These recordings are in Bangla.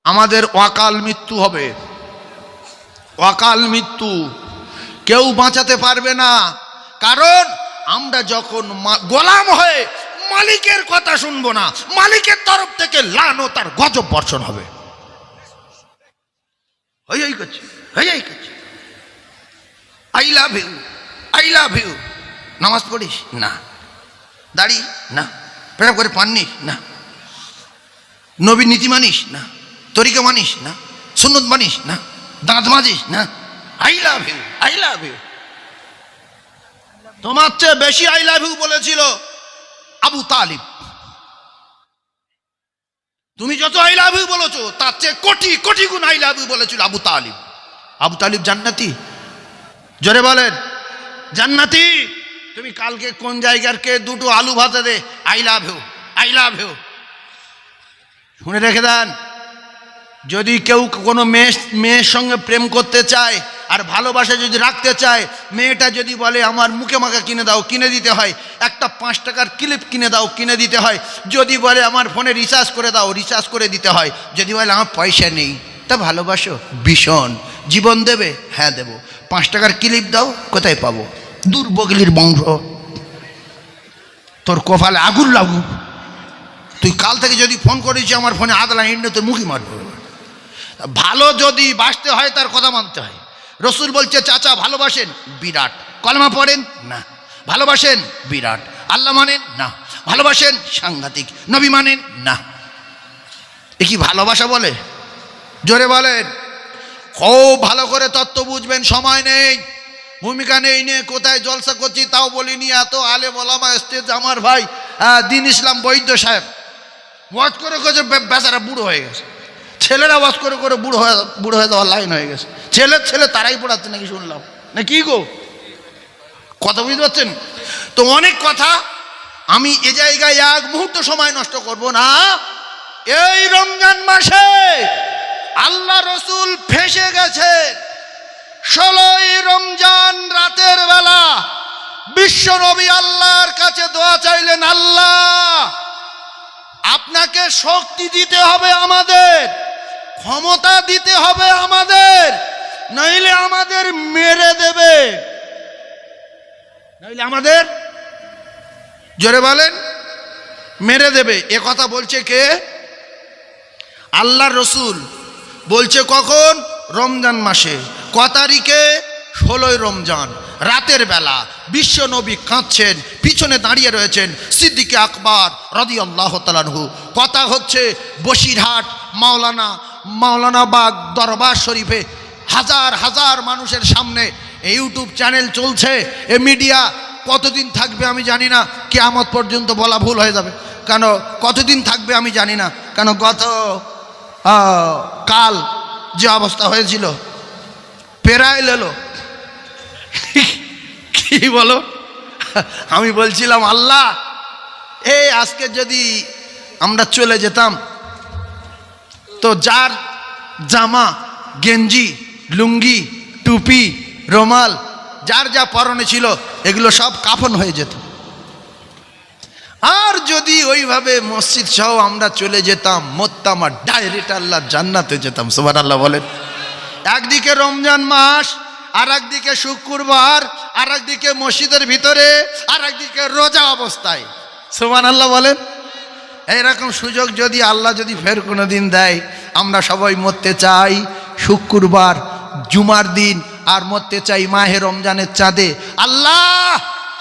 আমাদের অকাল মৃত্যু হবে। অকাল মৃত্যু কেউ বাঁচাতে পারবে না, কারণ আমরা যখন গোলাম হয়ে মালিকের কথা শুনবো না, মালিকের তরফ থেকে লানত আর গজব বর্ষণ হবে। I love you, I love you. নামাজ পড়িস না, দাড়ি না, প্রেম করে পাননিস না, নবীর নীতি মানিস না, তরিকা মানিস না, সুন্নত মানিস না, দাঁত মাজিস না, I love you, I love you. তোমার চেয়ে বেশি আই লাভ ইউ বলেছিল আবু তালিব। তুমি যত আই লাভ ইউ বলেছো তার চেয়ে কোটি কোটি গুণ আই লাভ ইউ বলেছিল আবু তালিব। আবু তালিব জান্নাতি, জোরে বলেন জান্নাতি। তুমি কালকে কোন জায়গার কে দুটো আলু ভাতে দে, I love you, I love you. শুনে রেখে দেন, যদি কেউ কোনো মেয়ের সঙ্গে প্রেম করতে চায় আর ভালোবাসা যদি রাখতে চায়, মেয়েটা যদি বলে আমার মুখে মাখা কিনে দাও, কিনে দিতে হয়। একটা 5 টাকার ক্লিপ কিনে দাও, কিনে দিতে হয়। যদি বলে আমার ফোনে রিচার্জ করে দাও, রিচার্জ করে দিতে হয়। যদি বলে আমার পয়সা নেই, তা ভালোবাসো ভীষণ, জীবন দেবে, হ্যাঁ দেবো। 5 টাকার ক্লিপ দাও, কোথায় পাবো? দূর বগলির বংশ, তোর কপালে আগুন লাগুক। তুই কাল থেকে যদি ফোন করেছি আমার ফোনে আদলা ইন্ডে তোর মুখই মারব। ভালো যদি বাসতে হয় তার কথা মানতে হয়। রসুল বলছে চাচা ভালোবাসেন? বিরাট। কলমা পড়েন? না। ভালোবাসেন? বিরাট। আল্লাহ মানেন? না। ভালোবাসেন? সাংঘাতিক। নবী মানেন? না। এ কি ভালোবাসা বলে? জোরে বলেন। খুব ভালো করে তত্ত্ব বুঝবেন, সময় নেই, ভূমিকা নেই নিয়ে কোথায় জলসা করছি তাও বলিনি। এত আলেম ওলামা স্টেজ আমার ভাই দিন ইসলাম বৈদ্য সাহেব ওয়াজ করে করে বেচারা বুড়ো হয়ে গেছে। ছেলেরা ওয়াজ করে করে বুড়ো হয়ে যাওয়ার লাইন হয়ে গেছে। ছেলে তারাই পড়াচ্ছে নাকি শুনলাম, না কি গো? কথা বুঝতে পারছেন তো? অনেক কথা। আমি এ জায়গায় এক মুহূর্ত সময় নষ্ট করব না। এই রমজান মাসে আল্লাহ রসুল ফেঁসে গেছে। 16ই রমজান রাতের বেলা বিশ্ব নবী আল্লাহর কাছে দোয়া চাইলেন, আল্লাহ আপনাকে শক্তি দিতে হবে আমাদের, ক্ষমতা দিতে হবে আমাদের, নইলে আমাদের মেরে দেবে, নইলে আমাদের, জোরে বলেন, মেরে দেবে। এ কথা বলছে কে? আল্লাহর রসুল বলছে কখন? রমজান মাসে। ক তারিখে? 16ই রমজান রাতের বেলা। বিশ্ব নবী কাঁদছেন, পিছনে দাঁড়িয়ে রয়েছেন সিদ্দিকে আকবর রাদিয়াল্লাহু তাআলা আনহু। কথা হচ্ছে বসিরহাট মাওলানা বাগ দরবার শরীফে হাজার হাজার মানুষের সামনে ইউটিউব চ্যানেল চলছে, এ মিডিয়া কতদিন থাকবে আমি জানি না, কিয়ামত পর্যন্ত বলা ভুল হয়ে যাবে। কেন কতদিন থাকবে আমি জানি না, কেন গত কাল যে অবস্থা হয়েছিল পেরায় লেলো কি বলো। আমি বলছিলাম আল্লাহ এই আজকে যদি আমরা চলে যেতাম তো যার জামা গেঞ্জি লুঙ্গি টুপি রুমাল যার যা পরনে ছিল এগুলো সব কাফন হয়ে যেত। আর যদি ওইভাবে মসজিদ সহ আমরা চলে যেতাম, মরতাম আর ডাইরেক্ট আল্লাহ জান্নাতে যেতাম। সুবহানাল্লাহ বলেন। একদিকে রমজান মাস, আর একদিকে শুক্রবার, আর একদিকে মসজিদের ভিতরে, আর একদিকে রোজা অবস্থায়। সুবহানাল্লাহ বলেন। এইরকম সুযোগ যদি আল্লাহ যদি ফের কোনো দিন দেয়, আমরা সবাই মরতে চাই শুক্রবার জুমার দিন, আর মরতে চাই মাহে রমজানের চাঁদে। আল্লাহ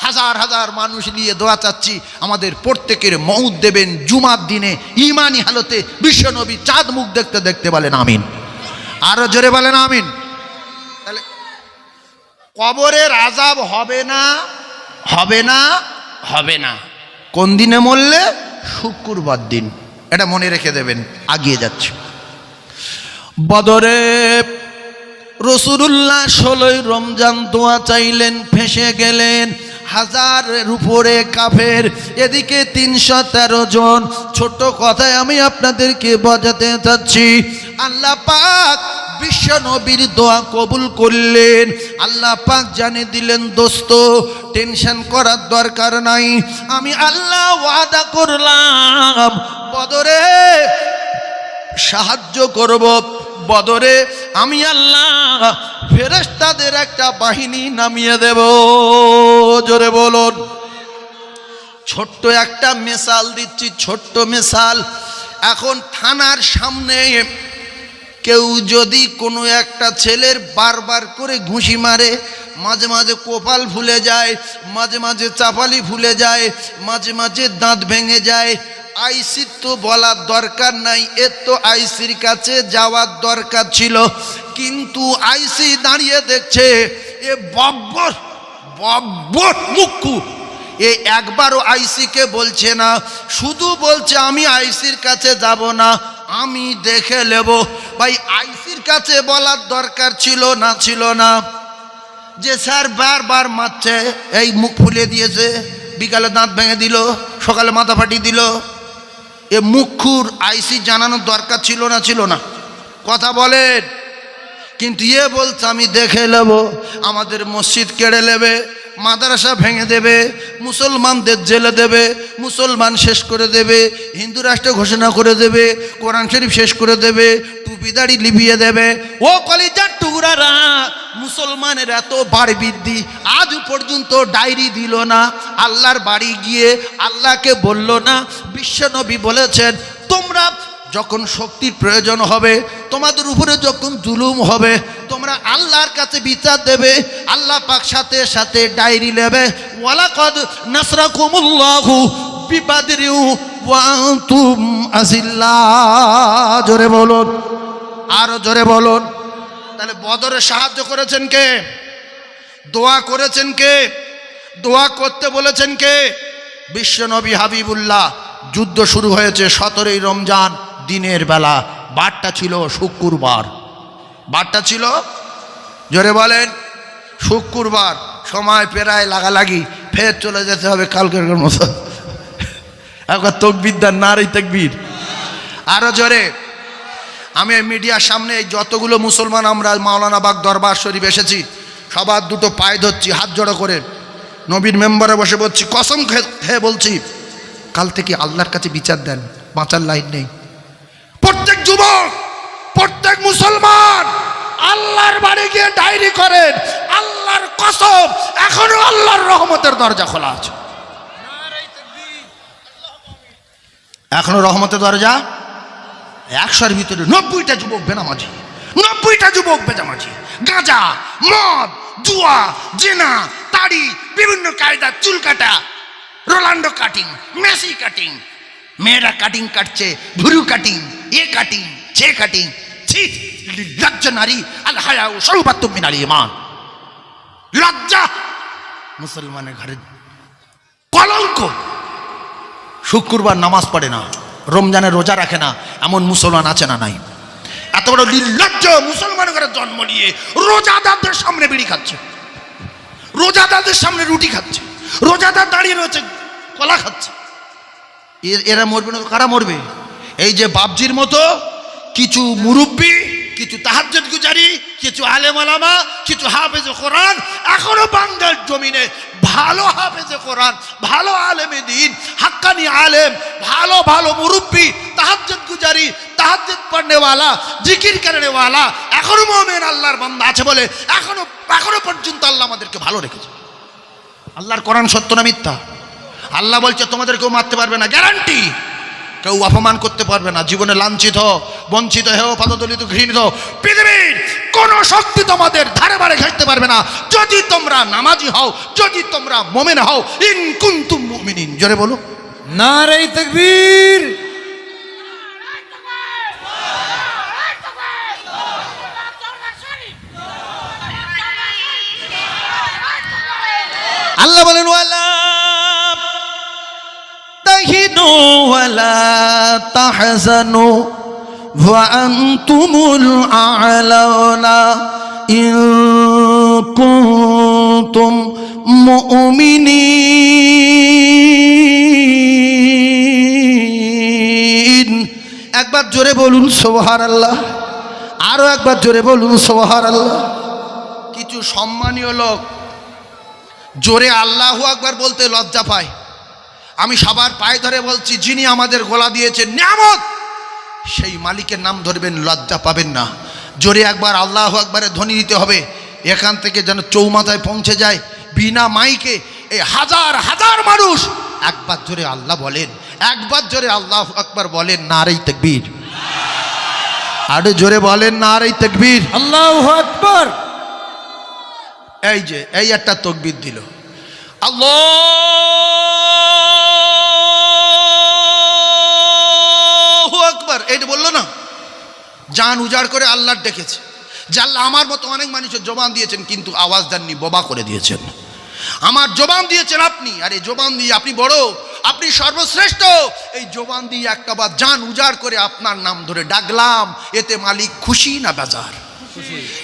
হাজার হাজার মানুষ নিয়ে দোয়া চাচ্ছি আমাদের প্রত্যেকের মউত দেবেন জুমার দিনে ঈমানি হালতে, বিশ্বনবী চাঁদ মুখ দেখতে দেখতে। বলেন আমিন। আরো জোরে বলেন আমিন। তাহলে কবরের আযাব হবে না, হবে না, হবে না। কোন দিনে মরলে? শুক্রবার দিন। এটা মনে রেখে দেবেন। আগিয়ে যাচ্ছে। বদরে রাসূলুল্লাহ 16ই রমজান দোয়া চাইলেন, ফেঁসে গেলেন। হাজারের উপরে কাফের, এদিকে 313 জন। ছোট কথায় আমি আপনাদেরকে বোঝাতে চাচ্ছি, আল্লাহ পাক বিশ্ব নবীর দোয়া কবুল করলেন। আল্লাহ পাক জানিয়ে দিলেন, দোস্ত টেনশন করার দরকার নাই, আমি আল্লাহ ওয়াদা করলাম বদরে সাহায্য করব। বদরে আমি আল্লাহ ফেরেশতাদের একটা বাহিনী নামিয়ে দেব। জোরে বলুন। ছোট্ট একটা মিসাল দিচ্ছি, ছোট্ট মিসাল। এখন থানার সামনে কেউ যদি কোনো একটা ছেলের বারবার করে ঘুষি মারে, মাঝে মাঝে কপাল ফুলে যায়, মাঝে মাঝে চাপালি ফুলে যায়, মাঝে মাঝে দাঁত ভেঙে যায়, আইসির তো বলার দরকার নাই, এর তো আইসির কাছে যাওয়ার দরকার ছিল। কিন্তু আইসি দাঁড়িয়ে দেখছে এ বব্বর বব্বর মুক্কু, এ একবারও আইসিকে বলছে না, শুধু বলছে আমি আইসির কাছে যাব না, আমি দেখে নেব। ভাই আইসির কাছে বলার দরকার ছিল না? ছিল না? যে স্যার বারবার মারছে, এই মুখ ফুলিয়ে দিয়েছে, বিকালে দাঁত ভেঙে দিল, সকালে মাথা ফাটিয়ে দিল, এ মুখুর আইসি জানানোর দরকার ছিল না? ছিল না? কথা বলেন। কিন্তু এ বলছে আমি দেখে নেব, আমাদের মসজিদ কেড়ে নেবে, মাদ্রাসা ভেঙে দেবে, মুসলমানদের জেলে দেবে, মুসলমান শেষ করে দেবে, হিন্দু রাষ্ট্র ঘোষণা করে দেবে, কোরআন শরীফ শেষ করে দেবে, টুপিদাড়ি লিবিয়ে দেবে। ও কলিজার টুকরারা, মুসলমানের এত বাড়ি বৃদ্ধি, আজ পর্যন্ত ডায়েরি দিল না, আল্লাহর বাড়ি গিয়ে আল্লাহকে বলল না। বিশ্বনবী বলেছেন তোমরা যখন শক্তির প্রয়োজন হবে, তোমাদের উপরে যখন জুলুম হবে, তোমরা আল্লাহর কাছে বিচার দেবে, আল্লাহ পাক সাথে সাথে ডায়েরি নেবে। ওয়ালাকাদ নাসরাকুমুল্লাহু বিবাদরি ওয়া আনতুম আযিল্লা। জোরে বলুন, আরো জোরে বলুন। তাহলে বদরে সাহায্য করেছেন কে? দোয়া করেছেন কে? দোয়া করতে বলেছেন কে? বিশ্বনবী হাবিবুল্লাহ। যুদ্ধ শুরু হয়েছে 17ই রমজান দিনের বেলা, বারটা ছিল শুক্রবার। বারটা ছিল, জোরে বলেন, শুক্রবার। সময় প্রায় লাগালাগি, ফের চলে যেতে হবে কালকের মতো। একবার তকবীর দেন, নারে তাকবীর। আরো জোরে। আমি মিডিয়ার সামনে এই যতগুলো মুসলমান আমরা মাওলানা বাগ দরবার শরীফ এসেছি, সবার দুটো পায়ে ধরছি, হাত জড়ো করে নবীর মেম্বারে বসে বলছি, কসম খেয়ে বলছি, কাল থেকে আল্লাহর কাছে বিচার দেন, বাঁচার লাইন নেই। প্রত্যেক যুবক, প্রত্যেক মুসলমান আল্লাহর বাড়ি গিয়ে ডায়েরি করেন, আল্লাহর কসম এখনো আল্লাহর রহমতের দরজা খোলা আছে। এখনো রহমতের দরজা। 100-এর ভিতরে 90টা যুবক বেনামাজি, 90টা যুবক বেনামাজি, গাঁজা, মদ, জুয়া, জেনা, তাড়ি, বিভিন্ন কায়দা, চুল কাটা, রোনাল্ডো কাটিং, মেসি কাটিং, মেয়েরা কাটিং কাটছে, ভুরু কাটিং, এ কাটিং, সে কাটিং। ছি, লজ্জা নারী, আল হায়া শাউবাতুম মিনাল ঈমান। লজ্জা মুসলমানের ঘরে কলঙ্ক। শুক্রবার নামাজ পড়ে না, রমজানের রোজা রাখে না, এমন মুসলমান আছে না নাই? এত বড় নির্লজ্জ মুসলমানের ঘরে জন্ম নিয়ে রোজাদারদের সামনে বিড়ি খাচ্ছে, রোজাদারদের সামনে রুটি খাচ্ছে, রোজাদার দাঁড়িয়ে রয়েছে কলা খাচ্ছে। এরা মরবে না? কারা মরবে? এই যে বাবজির মতো কিছু মুরব্বী, কিছু তাহাজ্জুদ গুজারি, কিছু আলেম ওলামা, কিছু হাফেজ কোরআন এখনো বাংলার জমিনে ভালো হাফেজে কোরআন, ভালো আলেমে দ্বীন, হাক্কানি আলেম, ভালো ভালো মুরব্বী, তাহাজ্জুদ গুজারি, তাহাজ্জুদ পড়নেওয়ালা, জিকির করনেওয়ালা এখনো মুমিন আল্লাহর বান্দা আছে বলে এখনো পর্যন্ত আল্লাহ আমাদেরকে ভালো রেখেছে। আল্লাহর কোরআন সত্য না মিথ্যা? আল্লাহ বলছে তোমাদের কেউ মারতে পারবে না, গ্যারান্টি। কেউ অপমান করতে পারবে না, জীবনে লাঞ্ছিত, বঞ্চিত হেও, পদদলিত, ঘৃণিত পৃথিবীর কোন শক্তি তোমাদের ধারে বারে ঘেঁষতে পারবে না, যদি তোমরা নামাজি হও, যদি তোমরা মুমিন হও। ইন কুনতুম মুমিনিন। জোরে বলো নারে তাকবীর। আল্লাহ বলেন ওয়ালা তাহিনু ওয়ালা তাহজানু ওয়া আনতুমুল আ'লাউনা ইন কুনতুম মুমিনিন। একবার জোরে বলুন সুবহানাল্লাহ, আরো একবার জোরে বলুন সুবহানাল্লাহ। কিছু সম্মানীয় লোক জোরে আল্লাহু আকবার বলতে লজ্জা পায়। আমি সবার পায়ে ধরে বলছি, যিনি আমাদের গলা দিয়েছেন নিয়ামত, সেই মালিকের নাম ধরবেন, লজ্জা পাবেন না। জোরে একবার আল্লাহু আকবারে ধ্বনি দিতে হবে, এখান থেকে যেন চৌমাথায় পৌঁছে যায় বিনা মাইকে। এই হাজার হাজার মানুষ একবার জোরে আল্লাহ বলেন, একবার জোরে আল্লাহু আকবার বলেন, নারে তাকবীর। আরে জোরে বলেন নারে তাকবীর। আল্লাহু আকবার। এই যে এই একটা তাকবীর দিল, আল্লাহু আকবার, এইটা বললো না, জান উজাড় করে আল্লাহর ডেকেছে। যে আল্লাহ আমার মতো অনেক মানুষের জবান দিয়েছেন কিন্তু আওয়াজ দেননি, বোবা করে দিয়েছেন। আমার জবান দিয়েছেন আপনি, আর এই জবান দিয়ে আপনি বড়, আপনি সর্বশ্রেষ্ঠ। এই জবান দিয়ে একটা বার জান উজাড় করে আপনার নাম ধরে ডাকলাম, এতে মালিক খুশি না বেজার?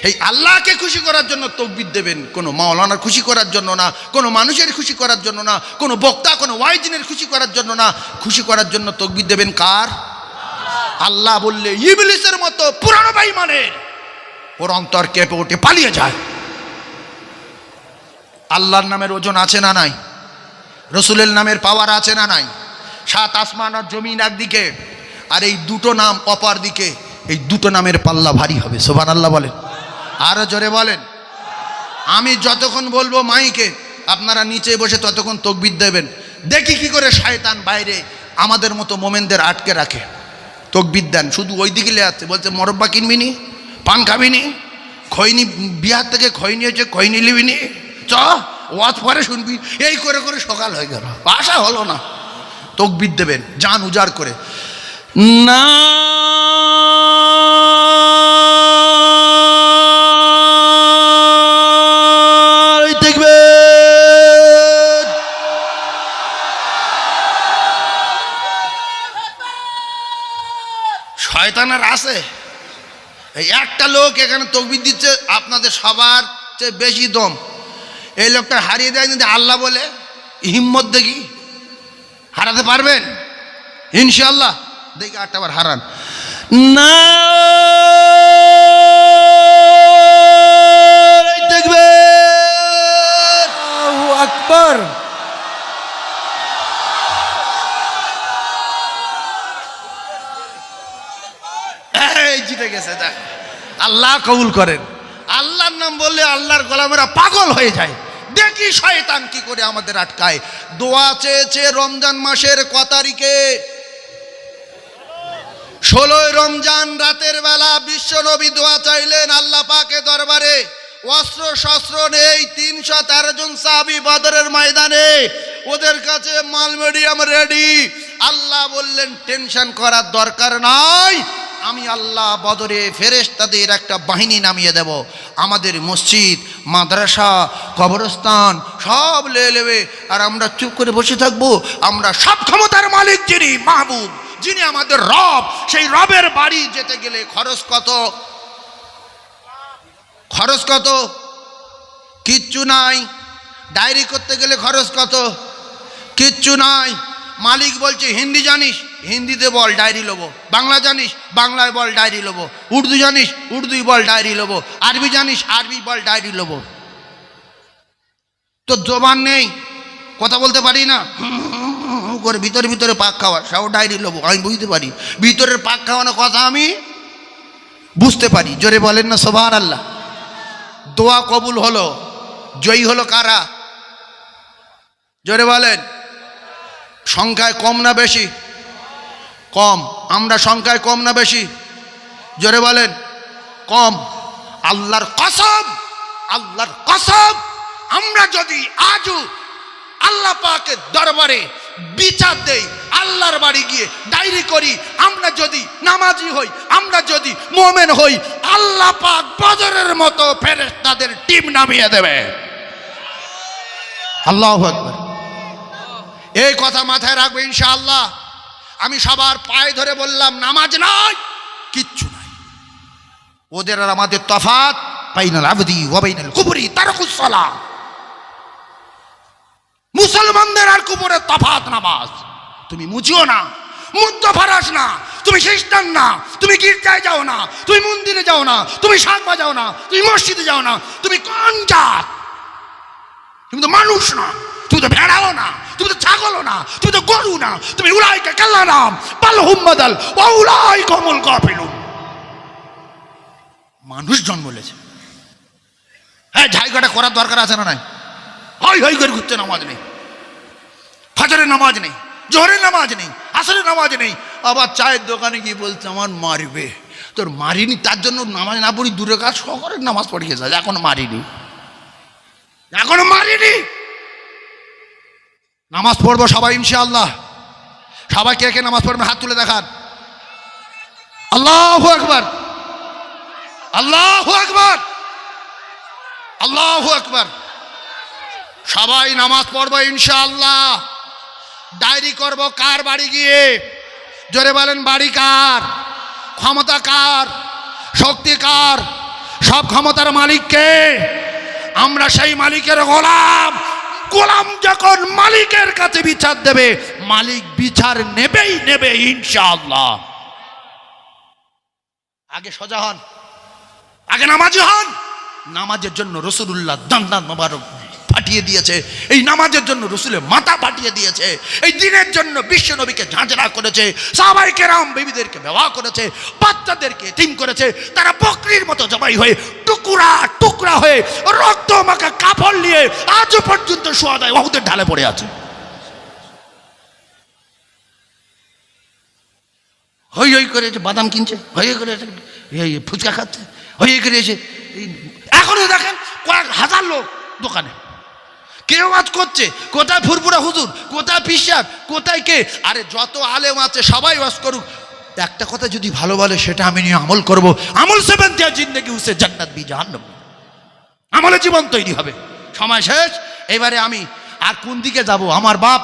এই আল্লাহকে খুশি করার জন্য তাকবীর দেবেন, কোনো মাওলানার খুশি করার জন্য না, কোনো মানুষের খুশি করার জন্য না, কোনো বক্তা কোনো ওয়াইজিনের খুশি করার জন্য না, খুশি করার জন্য তাকবীর দেবেন কার? আল্লাহ বললে ইবলিসের মতো পুরানো বেঈমানের ওর অন্তর কেঁপে ওঠে, পালিয়ে যায়। আল্লাহর নামের ওজন আছে না নাই? রসুলের নামের পাওয়ার আছে না নাই? সাত আসমান আর জমিন একদিকে, আর এই দুটো নাম অপর দিকে। এই দুটো নামের পাল্লা ভারী হবে। সুবহানাল্লাহ বলেন, আরো জোরে বলেন। আমি যতক্ষণ বলবো মাইকে, আপনারা নিচে বসে ততক্ষণ তাকবীর দেবেন। দেখি কি করে শয়তান বাইরে আমাদের মতো মোমেনদের আটকে রাখে। তাকবীর দেন, শুধু ওই দিকে লেয়াচ্ছে, বলছে মরব্বা কিনবি নি, পান খাবি নি, খৈনি বিহার থেকে খৈনি হয়েছে, খৈনি নিবি নি, চ ওয়াজ পরে শুনবি। এই করে করে সকাল হয়ে গেল, আশা হলো না। তাকবীর দেবেন জান উজাড় করে, না শয়তানের আছে। এই একটা লোক এখানে তাকবীর দিচ্ছে, আপনাদের সবার চেয়ে বেশি দম। এই লোকটা হারিয়ে দেয় যদি আল্লাহ বলে, হিম্মত দেখি হারাতে পারবেন ইনশাআল্লাহ? দেখি আটটাবার হারান না। আল্লাহু আকবার। জিতে গেছে, দেখ আল্লাহ কবুল করেন। আল্লাহর নাম বললে আল্লাহর গোলামেরা পাগল হয়ে যায়। দেখি শয়তান কি করে আমাদের আটকায়। দোয়া চেয়েছে রমজান মাসের ক তারিখে? 16 রমজান রাতের বেলা বিশ্ব নবী দোয়া চাইলেন আল্লাহ পাকের দরবারে। অস্ত্র শস্ত্র নেই, 313 জন সাহাবী বদরের ময়দানে, ওদের কাছে মাল মিডিয়াম রেডি। আল্লাহ বললেন টেনশন করার দরকার নাই, আমি আল্লাহ বদরে ফেরেশতাদের একটা বাহিনী নামিয়ে দেব। আমাদের মসজিদ মাদ্রাসা কবরস্থান সব লেয়ে নেবে, আর আমরা চুপ করে বসে থাকবো। আমরা সব ক্ষমতার মালিক যিনি মাহবুব, যিনি আমাদের রব, সেই রবের বাড়ি যেতে গেলে খরচ কত? খরচ কত? কিচ্ছু নাই। ডায়েরি করতে গেলে খরচ কত? কিচ্ছু নাই। মালিক বলছে হিন্দি জানিস, হিন্দিতে বল ডায়েরি লোবো। বাংলা জানিস, বাংলায় বল ডায়েরি লোবো। উর্দু জানিস, উর্দুই বল ডায়েরি লোবো। আরবি জানিস, আরবি বল ডায়েরি লোবো। তো জবান নেই, কথা বলতে পারি না, করে ভিতরে ভিতরে পাক খাওয়া, সব ডায়েরি লোবো। আমি বুঝতে পারি ভিতরের পাক খাওয়ানো কথা, আমি বুঝতে পারি। জোরে বলেন না সুবহানাল্লাহ। দোয়া কবুল হলো, জয়ী হলো কারা? জোরে বলেন। সংখ্যায় কম না বেশি? কম। আমরা সংখ্যায় কম না বেশি? জোরে বলেন। কম। আল্লাহর কসম, আল্লাহর কসম, আমরা যদি আজও আল্লাহ পাকের দরবারে বিচার দেই, আল্লাহর বাড়ি গিয়ে ডায়েরি করি, আমরা যদি নামাজি হই, আমরা যদি মুমিন হই, আল্লাহ পাক বদরের মতো ফেরেশতাদের টিম নামিয়ে দেবে। আল্লাহু আকবার। এই কথা মাথায় রাখবে ইনশাআল্লাহ। আমি সবার পায়ে ধরে বললাম নামাজ নাই, কিচ্ছু নাই। ওদের আর আমাদের তফাত বাইনাল আবদি ওয়া বাইনাল কুবরি তারকুস সালাহ। মুসলমানদের আর কুবরের তফাত নামাজ। তুমি মুছিও না, মুদ্দ ফারাস না, তুমি খ্রিস্টান না, তুমি গির্জায় যাও না, তুমি মন্দিরে যাও না, তুমি শাক বাজাও না, তুমি মসজিদে যাও না, তুমি কোন জাত? তুমি তো মানুষ না, তুমি তো ভেড়াও না, তুমি তো ছাগলও না, তুমি তো গরু না, তুমি উলাইকা কাল্লা নাম বাল হুম বাদাল ওয়া উলাইকা হুমুল গাফিলুন। মানুষ জন্ম নিয়েছে, হ্যাঁ জায়গাটা করার দরকার আছে না নাই? হই হই করে ঘুরতে নামাজ নেই, ফজরের নামাজ নেই, জোহরের নামাজ নেই, আসরের নামাজ নেই, আবার চায়ের দোকানে গিয়ে বলছে আমার মারবে। তোর মারিনি তার জন্য নামাজ না পড়ি দূরে কাজ সকলের নামাজ পড়িয়ে যায়, এখনো মারিনি, এখনো মারিনি। নামাজ পড়বো সবাই ইনশাআল্লাহ। সবাই কে কে নামাজ পড়বেন হাত তুলে দেখান। আল্লাহু আকবার, আল্লাহু আকবার, আল্লাহু আকবার। সবাই নামাজ পড়বো ইনশাআল্লাহ। ডায়েরি করব কার বাড়ি গিয়ে, জোরে বলেন বাড়ি কার, ক্ষমতা কার, শক্তি কার, সব ক্ষমতার মালিক কে? আমরা সেই মালিকের গোলাম। গোলাম যখন মালিকের কাছে বিচার দেবে, মালিক বিচার নেবেই নেবে ইনশাআল্লাহ। আগে সোজা হন, আগে নামাজি হন। নামাজের জন্য রাসূলুল্লাহ দান মোবারক পাঠিয়ে দিয়েছে, এই নামাজের জন্য রাসূলের মাথা পাঠিয়ে দিয়েছে, এই দিনের জন্য বিশ্ব নবীকে ঝাঁঝরা করেছে, সাহাবায়ে কেরাম বিবিদেরকে বিবাহ করেছে, বাচ্চাদেরকে এতিম করেছে, তারা বকরির মতো জবাই হয়ে টুকরা টুকরা হয়ে রক্ত মাখা কাপড় নিয়ে আজও পর্যন্ত শুহাদায়ে উহুদের ঢালে পড়ে আছে। হই হই করে বাদাম কিনছে, হই হই করে ফুচকা খাচ্ছে, হই হই করে এসে এখনো দেখেন কয়েক হাজার লোক দোকানে, কেউ আজ করছে, কোথায় ফুরফুরা হুজুর, কোথায় পিসাব, কোথায় কে? আরে যত আলেম আছে সবাই ওয়াজ করুক, একটা কথা যদি ভালো বলে সেটা আমি নিয়ে আমল করব। আমল সে বানতে জিন্দেগি উসে জান্নাত বি জাহান্নাম, আমলে জীবন তৈরি হবে। সময় শেষ। এবারে আমি আর কোন দিকে যাব? আমার বাপ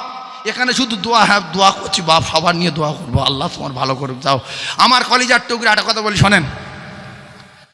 এখানে শুধু দোয়া, হ্যাঁ দোয়া করছি, বাপ সবার নিয়ে দোয়া করবো, আল্লাহ তোমার ভালো করুক। যাও আমার কলিজার টুকরা একটা কথা বলি শোনেন।